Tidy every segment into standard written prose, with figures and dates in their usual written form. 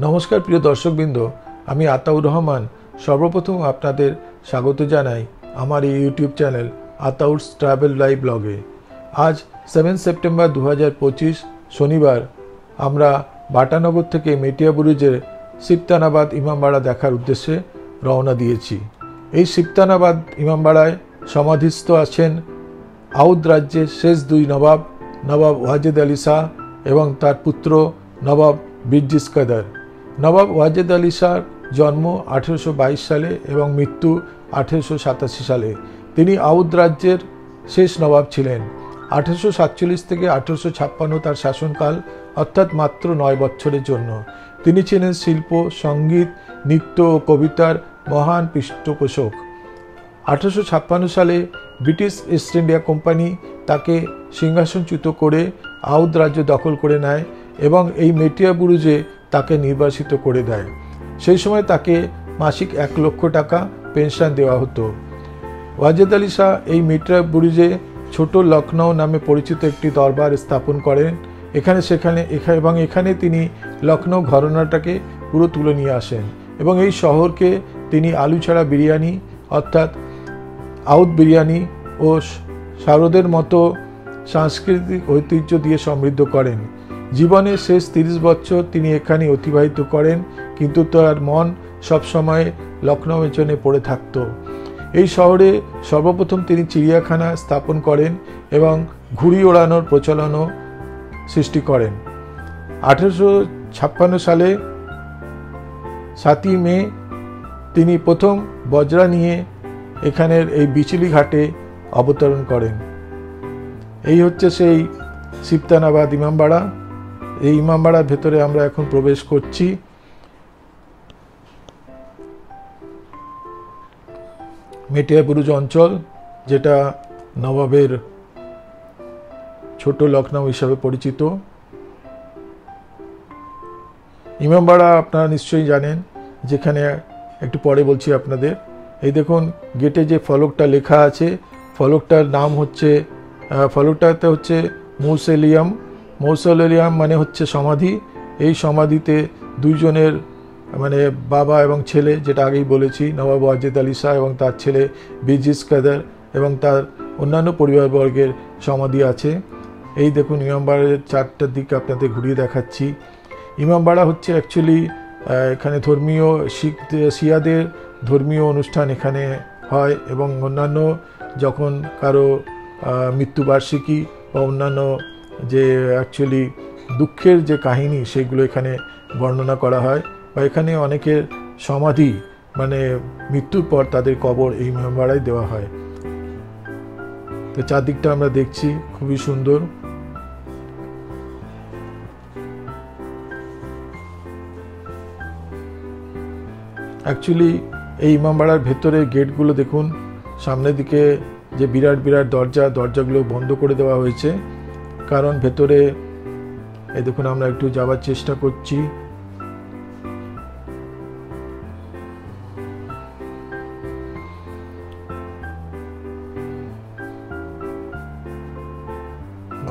নমস্কার প্রিয় দর্শকবৃন্দ, আমি আতাউর রহমান সর্বপ্রথম আপনাদের স্বাগত জানাই আমার এই ইউটিউব চ্যানেল আতাউরস ট্রাভেল লাইভ ব্লগে। আজ 7 সেপ্টেম্বর 2025 শনিবার আমরা বাটানগর থেকে মেটিয়াবুরুজের সিপ্তানাবাদ ইমামবাড়া দেখার উদ্দেশ্যে রওনা দিয়েছি। এই সিপ্তানাবাদ ইমামবাড়ায় সমাধিস্থ আছেন আউধ রাজ্যের শেষ দুই নবাব, নবাব ওয়াজেদ আলী শাহ এবং তার পুত্র নবাব বিরজিস কাদার। নবাব ওয়াজেদ আলী শাহর জন্ম 1822 সালে এবং মৃত্যু 1887 সালে। তিনি আউধ রাজ্যের শেষ নবাব ছিলেন। 1847 থেকে 1856 তার শাসনকাল, অর্থাৎ মাত্র 9 বছরের জন্য। তিনি ছিলেন শিল্প, সঙ্গীত, নৃত্য ও কবিতার মহান পৃষ্ঠপোষক। 1856 সালে ব্রিটিশ ইস্ট ইন্ডিয়া কোম্পানি তাকে সিংহাসনচ্যুত করে আউধ রাজ্য দখল করে নেয় এবং এই মেটিয়াবুরুজে তাকে নির্বাসিত করে দেয়। সেই সময় তাকে মাসিক 1 লক্ষ টাকা পেনশন দেওয়া হতো। ওয়াজেদ আলী শাহ এই মেটিয়াবুরুজে ছোট লখনৌ নামে পরিচিত একটি দরবার স্থাপন করেন। এখানে তিনি লখনৌ ঘরানাটাকে পুরো তুলে নিয়ে আসেন এবং এই শহরকে তিনি আলু ছাড়া বিরিয়ানি অর্থাৎ আউধ বিরিয়ানি ও শারদের মতো সাংস্কৃতিক ঐতিহ্য দিয়ে সমৃদ্ধ করেন। জীবনের শেষ 30 বছর তিনি এখানে অতিবাহিত করেন, কিন্তু তার মন সবসময় লখনৌয়ের জন্য পড়ে থাকত। এই শহরে সর্বপ্রথম তিনি চিড়িয়াখানা স্থাপন করেন এবং ঘুড়ি ওড়ানোর প্রচলনও সৃষ্টি করেন। 1856 সালে 7ই মে তিনি প্রথম বজরা নিয়ে এখানের এই বিচলি ঘাটে অবতরণ করেন। এই হচ্ছে সেই সিপ্তানাবাদ ইমামবাড়া। এই ইমামবাড়ার ভেতরে আমরা এখন প্রবেশ করছি। মেটিয়াবুরুজ অঞ্চল, যেটা নবাবের ছোট লখনৌ হিসাবে পরিচিত। ইমামবাড়া আপনারা নিশ্চয়ই জানেন, যেখানে একটু পরে বলছি আপনাদের। এই দেখুন গেটে যে ফলকটা লেখা আছে, ফলকটাতে হচ্ছে মৌসোলিয়াম মানে হচ্ছে সমাধি। এই সমাধিতে দুইজনের মানে বাবা এবং ছেলে, যেটা আগেই বলেছি, নবাব ওয়াজেদ আলী শাহ এবং তার ছেলে বিরজিস কাদার এবং তার অন্যান্য পরিবারবর্গের সমাধি আছে। এই দেখুন ইমামবাড়ার 4টার দিকে আপনাদের ঘুরিয়ে দেখাচ্ছি। ইমামবাড়া হচ্ছে অ্যাকচুয়ালি এখানে ধর্মীয় শিয়াদের ধর্মীয় অনুষ্ঠান এখানে হয় এবং অন্যান্য যখন কারো মৃত্যুবার্ষিকী বা অন্যান্য যে অ্যাকচুয়ালি দুঃখের যে কাহিনী সেগুলো এখানে বর্ণনা করা হয়, বা এখানে অনেকের সমাধি মানে মৃত্যুর পর তাদের কবর এই ইমামবাড়ায় দেওয়া হয়। তো চারদিকটা আমরা দেখছি, খুবই সুন্দর। অ্যাকচুয়ালি এই ইমামবাড়ার ভেতরে গেটগুলো দেখুন, সামনের দিকে যে বিরাট বিরাট দরজাগুলো বন্ধ করে দেওয়া হয়েছে, কারণ ভেতরে এই দেখুন আমরা একটু যাওয়ার চেষ্টা করছি।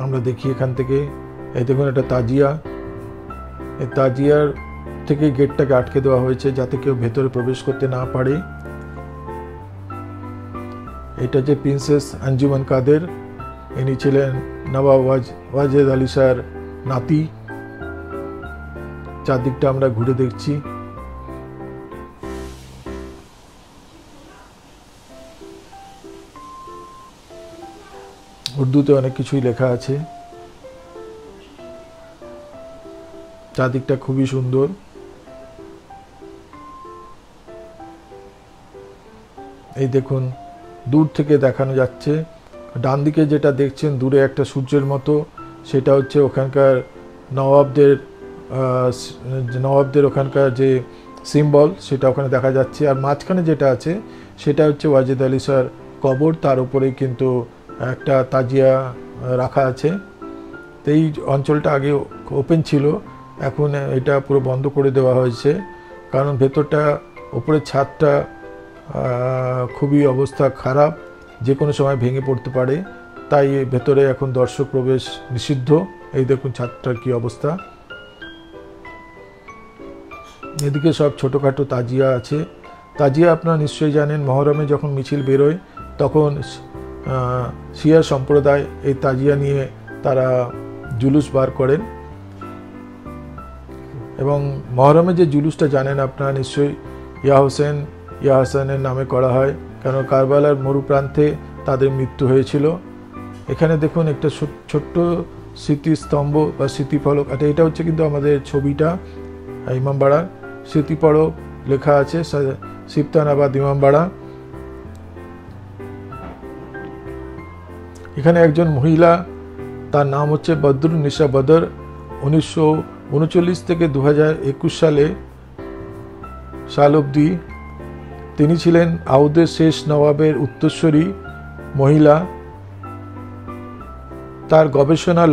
আমরা দেখি এখান থেকে, এই দেখুন একটা তাজিয়া, এই তাজিয়ার থেকে গেটটাকে আটকে দেওয়া হয়েছে যাতে কেউ ভেতরে প্রবেশ করতে না পারে। এটা যে প্রিন্সেস আঞ্জুমান কাদের, ইনি ছিলেন নবাব ওয়াজেদ আলী শাহর নাতি। চারদিকটা আমরা ঘুরে দেখছি। উর্দুতে অনেক কিছুই লেখা আছে। চারদিকটা খুবই সুন্দর। এই দেখুন দূর থেকে দেখানো যাচ্ছে, ডান দিকে যেটা দেখছেন দূরে একটা সূর্যের মতো, সেটা হচ্ছে ওখানকার নবাবদের ওখানকার যে সিম্বল, সেটা ওখানে দেখা যাচ্ছে। আর মাঝখানে যেটা আছে সেটা হচ্ছে ওয়াজেদ আলী শাহর কবর, তার উপরেই কিন্তু একটা তাজিয়া রাখা আছে। তো এই অঞ্চলটা আগে ওপেন ছিল, এখন এটা পুরো বন্ধ করে দেওয়া হয়েছে, কারণ ভেতরটা ওপরের ছাদটা খুবই অবস্থা খারাপ, যে কোনো সময় ভেঙে পড়তে পারে, তাই ভেতরে এখন দর্শক প্রবেশ নিষিদ্ধ। এই দেখুন ছাদটার কি অবস্থা। এদিকে সব ছোটোখাটো তাজিয়া আছে। তাজিয়া আপনারা নিশ্চয়ই জানেন, মহরমে যখন মিছিল বেরোয় তখন শিয়া সম্প্রদায় এই তাজিয়া নিয়ে তারা জুলুস বার করেন। এবং মহরমে যে জুলুসটা জানেন আপনারা নিশ্চয়ই, ইয়া হোসেন ইয়া হাসানের নামে করা হয়, কারণ কারবালার মরুপ্রান্তে তাদের মৃত্যু হয়েছিল। এখানে দেখুন একটা ছোট্ট স্মৃতিস্তম্ভ বা স্মৃতিফলক, এটা হচ্ছে কিন্তু আমাদের ছবিটা ইমামবাড়ার স্মৃতিফলক, লেখা আছে সিপ্তানাবাদ ইমামবাড়া। এখানে একজন মহিলা, তার নাম হচ্ছে বদরুন্নিসা বদর, 1939 থেকে 2021 সাল অবধি তিনি ছিলেন আউদের শেষ নবাবের উত্তরসূরি মহিলা। তার গবেষণা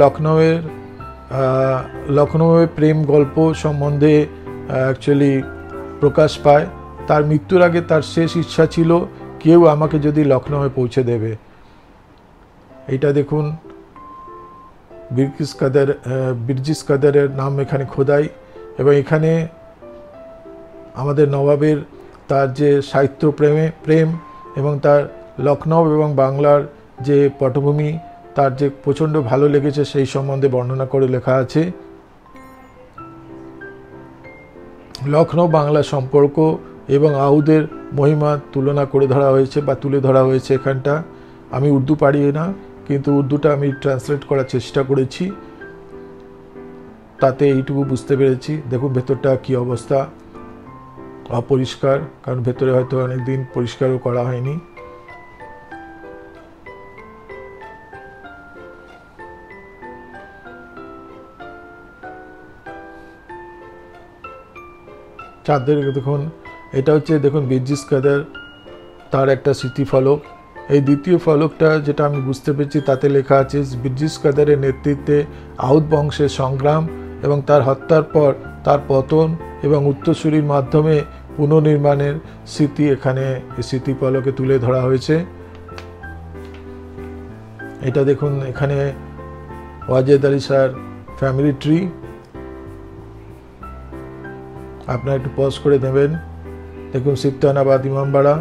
লখনৌয়ের প্রেম গল্প সম্বন্ধে অ্যাকচুয়ালি প্রকাশ পায়। তার মৃত্যুর আগে তার শেষ ইচ্ছা ছিল কেউ আমাকে যদি লখনৌয়ে পৌঁছে দেবে। এইটা দেখুন বিরজিস কাদেরের নাম এখানে খোদাই, এবং এখানে আমাদের নবাবের তার যে সাহিত্য প্রেম এবং তার লখনৌ এবং বাংলার যে পটভূমি তার যে প্রচণ্ড ভালো লেগেছে সেই সম্বন্ধে বর্ণনা করে লেখা আছে। লখনৌ বাংলা সম্পর্ক এবং আউদের মহিমা তুলনা করে ধরা হয়েছে বা তুলে ধরা হয়েছে এখানটা। আমি উর্দু পারি না, কিন্তু উর্দুটা আমি ট্রান্সলেট করার চেষ্টা করেছি, তাতে এইটুকু বুঝতে পেরেছি। দেখুন ভেতরটা কি অবস্থা, অপরিষ্কার, কারণ ভেতরে হয়তো অনেকদিন পরিষ্কারও করা হয়নি। চাঁদের দেখুন, এটা হচ্ছে দেখুন বিরজিস কাদের, তার একটা স্মৃতিফলক। এই দ্বিতীয় ফলকটা যেটা আমি বুঝতে পেরেছি তাতে লেখা আছে বিরজিস কাদেরের নেতৃত্বে আউদ বংশের সংগ্রাম এবং তার হত্যার পর তার পতন এবং উত্তরসূরির মাধ্যমে পুনর্নির্মাণের স্মৃতি এখানে স্মৃতিফলকে তুলে ধরা হয়েছে। এটা দেখুন এখানে ওয়াজেদ আলী শাহর ফ্যামিলি ট্রি, আপনারা একটু পজ করে দেবেন। দেখুন সিপ্তানাবাদ ইমামবাড়া,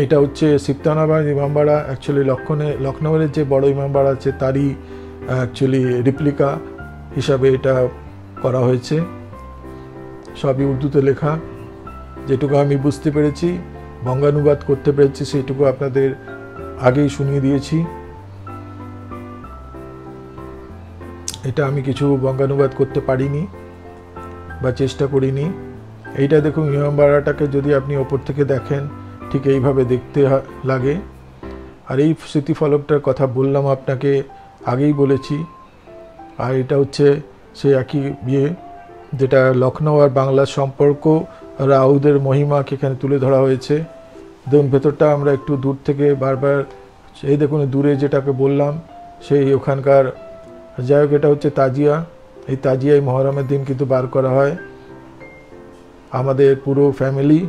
এটা হচ্ছে সিপ্তানাবাদ ইমামবাড়া। অ্যাকচুয়ালি লখনৌয়ের যে বড় ইমামবাড়া আছে তারই অ্যাকচুয়ালি রিপ্লিকা হিসাবে এটা করা হয়েছে। সবই উর্দুতে লেখা, যেটুকু আমি বুঝতে পেরেছি বঙ্গানুবাদ করতে পেরেছি সেইটুকু আপনাদের আগেই শুনিয়ে দিয়েছি। এটা আমি কিছু বঙ্গানুবাদ করতে পারিনি বা চেষ্টা করিনি। এইটা দেখুন ইমামবাড়াটাকে যদি আপনি ওপর থেকে দেখেন ঠিক এইভাবে দেখতে লাগে। আর এই স্মৃতিফলকটার কথা বললাম আপনাকে, আগেই বলেছি। আর এটা হচ্ছে সেই একই যেটা লখনৌ আর বাংলার সম্পর্ক আর আউদের মহিমাকে এখানে তুলে ধরা হয়েছে। দেখুন ভেতরটা আমরা একটু দূর থেকে বারবার, এই দেখুন দূরে যেটাকে বললাম সেই ওখানকার, যাই হোক এটা হচ্ছে তাজিয়া। এই তাজিয়ায় মহরমের দিন কিন্তু বার করা হয়। আমাদের পুরো ফ্যামিলি,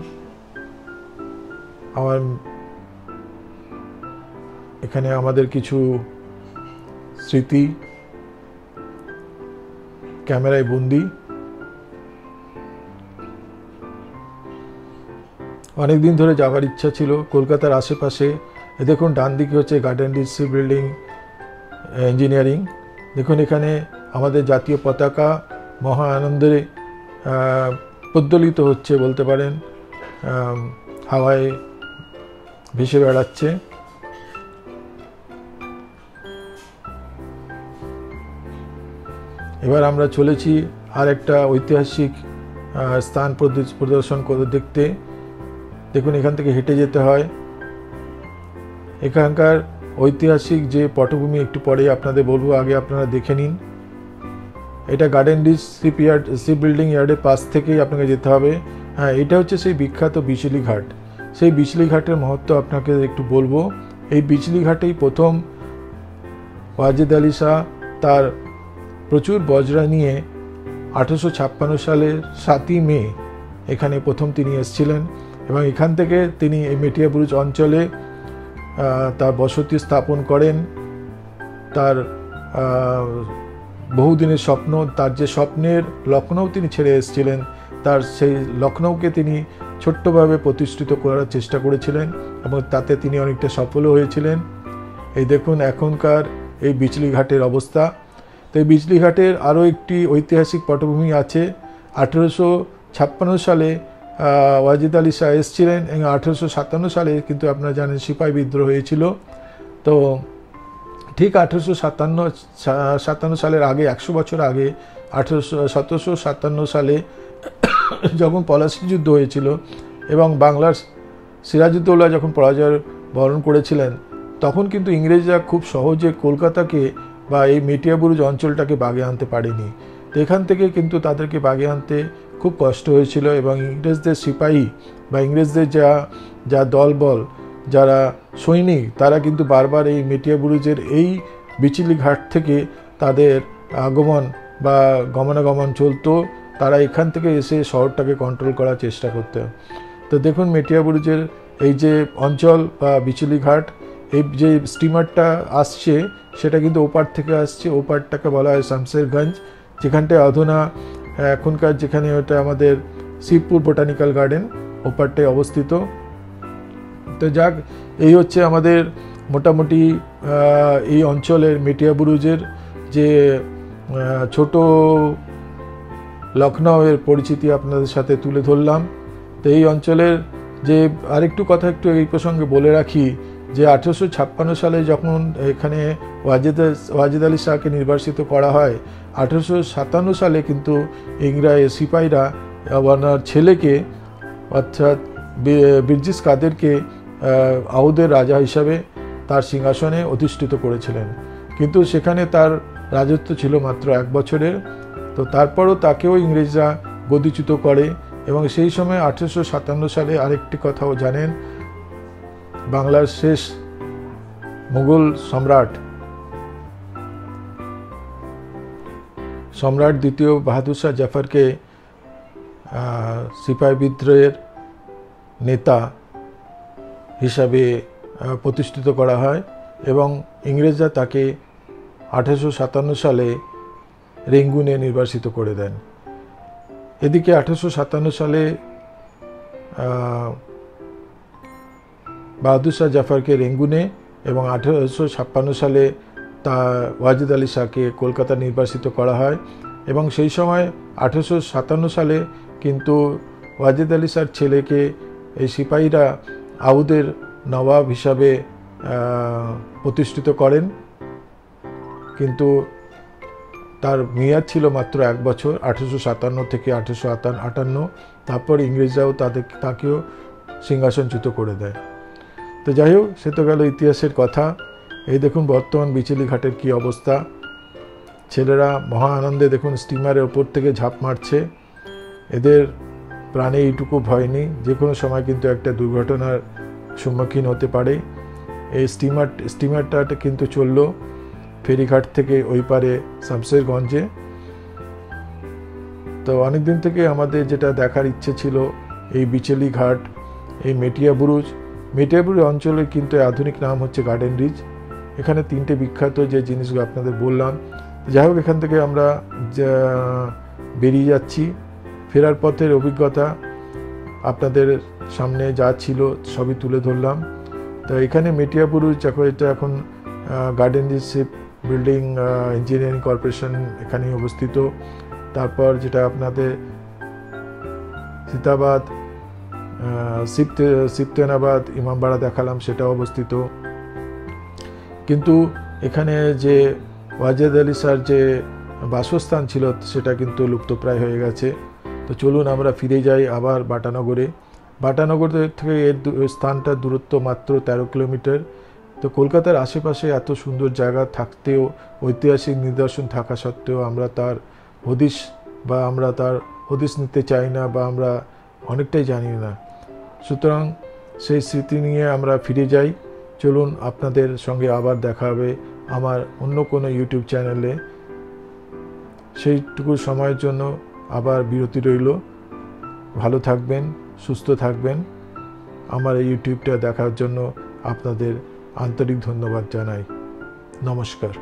এখানে আমাদের কিছু স্মৃতি ক্যামেরায় বন্দি। অনেকদিন ধরে যাওয়ার ইচ্ছা ছিল কলকাতার আশেপাশে। দেখুন ডান দিকে হচ্ছে গার্ডেন ডিসি বিল্ডিং ইঞ্জিনিয়ারিং। দেখুন এখানে আমাদের জাতীয় পতাকা মহা আনন্দে প্রজ্বলিত হচ্ছে বলতে পারেন, হাওয়ায় ভেসে বেড়াচ্ছে। এবার আমরা চলেছি আর একটা ঐতিহাসিক স্থান প্রদর্শন করে দেখতে। দেখুন এখান থেকে হেঁটে যেতে হয়। এখানকার ঐতিহাসিক যে পটভূমি একটু পরে আপনাদের বলবো, আগে আপনারা দেখে নিন। এটা গার্ডেন ডিস সি বিল্ডিং ইয়ার্ডের পাশ থেকেই আপনাকে যেতে হবে। হ্যাঁ, এটা হচ্ছে সেই বিখ্যাত বিচলি ঘাট। সেই বিচলি ঘাটের মহত্ব আপনাকে একটু বলবো। এই বিচলি ঘাটেই প্রথম ওয়াজেদ আলী শাহ তার প্রচুর বজরা নিয়ে 1856 সালের 7ই মে এখানে প্রথম তিনি এসেছিলেন, এবং এখান থেকে তিনি এই মেটিয়াবুরুজ অঞ্চলে তার বসতি স্থাপন করেন। তার বহুদিনের স্বপ্ন, তার যে স্বপ্নের লখনৌ তিনি ছেড়ে এসেছিলেন, তার সেই লখনৌকে তিনি ছোট্টভাবে প্রতিষ্ঠিত করার চেষ্টা করেছিলেন এবং তাতে তিনি অনেকটা সফলও হয়েছিলেন। এই দেখুন এখনকার এই বিচলি ঘাটের অবস্থা। তো এই বিচলি ঘাটের আরও একটি ঐতিহাসিক পটভূমি আছে। 1856 সালে ওয়াজিদ আলী শাহ এসেছিলেন এবং 1857 সালে কিন্তু আপনারা জানেন সিপাহী বিদ্রোহ হয়েছিল। তো ঠিক 1857 সালের আগে, 100 বছর আগে 1757 সালে যখন পলাশী যুদ্ধ হয়েছিল এবং বাংলার সিরাজউদ্দৌলা যখন পরাজয় বরণ করেছিলেন, তখন কিন্তু ইংরেজরা খুব সহজে কলকাতাকে বা এই মেটিয়াবুরুজ অঞ্চলটাকে বাগে আনতে পারেনি। তো এখান থেকে কিন্তু তাদেরকে বাগে আনতে খুব কষ্ট হয়েছিল এবং ইংরেজদের সিপাহী বা ইংরেজদের যা দলবল, যারা সৈনিক, তারা কিন্তু বারবার এই মেটিয়াবুরুজের এই বিচলি ঘাট থেকে তাদের আগমন বা গমনাগমন চলতো। তারা এখান থেকে এসে শহরটাকে কন্ট্রোল করার চেষ্টা করতে। তো দেখুন মেটিয়াবুরুজের এই যে অঞ্চল বা বিচলি ঘাট, এই যে স্টিমারটা আসছে সেটা কিন্তু ওপার থেকে আসছে। ওপারটাকে বলা হয় শামশেরগঞ্জ, যেখানটায় অধুনা এখনকার যেখানে ওটা আমাদের শিবপুর বোটানিক্যাল গার্ডেন, ওপারটায় অবস্থিত। তো যাক, এই হচ্ছে আমাদের মোটামুটি এই অঞ্চলের মেটিয়াবুরুজের যে ছোট লখনৌয়ের পরিচিতি আপনাদের সাথে তুলে ধরলাম। তো এই অঞ্চলের যে আরেকটু কথা একটু এই প্রসঙ্গে বলে রাখি যে 1856 সালে যখন এখানে ওয়াজিদ আলী শাহকে নির্বাসিত করা হয়, 1857 সালে কিন্তু ইংরেজ সিপাহীরা ওনার ছেলেকে অর্থাৎ বিরজিস কাদেরকে আউদের রাজা হিসাবে তার সিংহাসনে অধিষ্ঠিত করেছিলেন। কিন্তু সেখানে তার রাজত্ব ছিল মাত্র 1 বছরের। তো তারপরও তাকেও ইংরেজরা গদিচ্যুত করে এবং সেই সময় 1857 সালে আরেকটি কথাও জানেন, বাংলার শেষ মুঘল সম্রাট দ্বিতীয় বাহাদুর শাহ জাফরকে সিপাহী বিদ্রোহের নেতা হিসাবে প্রতিষ্ঠিত করা হয় এবং ইংরেজরা তাকে 1857 সালে রেঙ্গুনে নির্বাসিত করে দেন। এদিকে 1857 সালে বাহাদুর শাহ জাফরকে রেঙ্গুনে এবং 1856 সালে তা ওয়াজিদ আলী শাহকে কলকাতা নির্বাসিত করা হয় এবং সেই সময় 1857 সালে কিন্তু ওয়াজিদ আলী শাহর ছেলেকে এই সিপাহীরা আউদের নবাব হিসাবে প্রতিষ্ঠিত করেন, কিন্তু তার মেয়াদ ছিল মাত্র 1 বছর, 1857 থেকে 1858। তারপর ইংরেজরাও তাকেও সিংহাসনচ্যুত করে দেয়। তো যাই হোক, সে তো গেল ইতিহাসের কথা। এই দেখুন বর্তমান বিচলি ঘাটের কি অবস্থা। ছেলেরা মহা আনন্দে দেখুন স্টিমারের ওপর থেকে ঝাঁপ মারছে। এদের প্রাণে এইটুকু ভয় নেই, যে কোনো সময় কিন্তু একটা দুর্ঘটনার সম্মুখীন হতে পারে। এই স্টিমারটা কিন্তু চললো ফেরিঘাট থেকে ওই পারে শামশেরগঞ্জে। তো অনেকদিন থেকে আমাদের যেটা দেখার ইচ্ছে ছিল এই বিচলি ঘাট, এই মেটিয়াবুরুজ অঞ্চলের কিন্তু আধুনিক নাম হচ্ছে গার্ডেন রিচ। এখানে 3টে বিখ্যাত যে জিনিসগুলো আপনাদের বললাম। যাই হোক, এখান থেকে আমরা বেরিয়ে যাচ্ছি। ফেরার পথের অভিজ্ঞতা আপনাদের সামনে যা ছিল সবই তুলে ধরলাম। তো এখানে মেটিয়াবুরুজ এটা এখন Garden Reach Ship Building Engineering Corporation এখানেই অবস্থিত। তারপর যেটা আপনাদের সীতাবাদ, সিপ্তেনাবাদ, ইমামবাড়া দেখালাম, সেটা অবস্থিত। কিন্তু এখানে যে ওয়াজিদ আলী শাহর যে বাসস্থান ছিল সেটা কিন্তু লুপ্তপ্রায় হয়ে গেছে। তো চলুন আমরা ফিরে যাই আবার বাটানগরে। বাটানগর থেকে এর স্থানটার দূরত্ব মাত্র 13 কিলোমিটার। তো কলকাতার আশেপাশে এত সুন্দর জায়গা থাকতেও, ঐতিহাসিক নিদর্শন থাকা সত্ত্বেও আমরা তার হদিশ নিতে চাই না বা আমরা অনেকটাই জানি না। সুতরাং সেই স্মৃতি নিয়ে আমরা ফিরে যাই। চলুন আপনাদের সঙ্গে আবার দেখা হবে আমার অন্য কোনো ইউটিউব চ্যানেলে। সেইটুকু সময়ের জন্য আবার বিরতি রইল। ভালো থাকবেন, সুস্থ থাকবেন। আমার এই ইউটিউবটা দেখার জন্য আপনাদের আন্তরিক ধন্যবাদ জানাই। নমস্কার।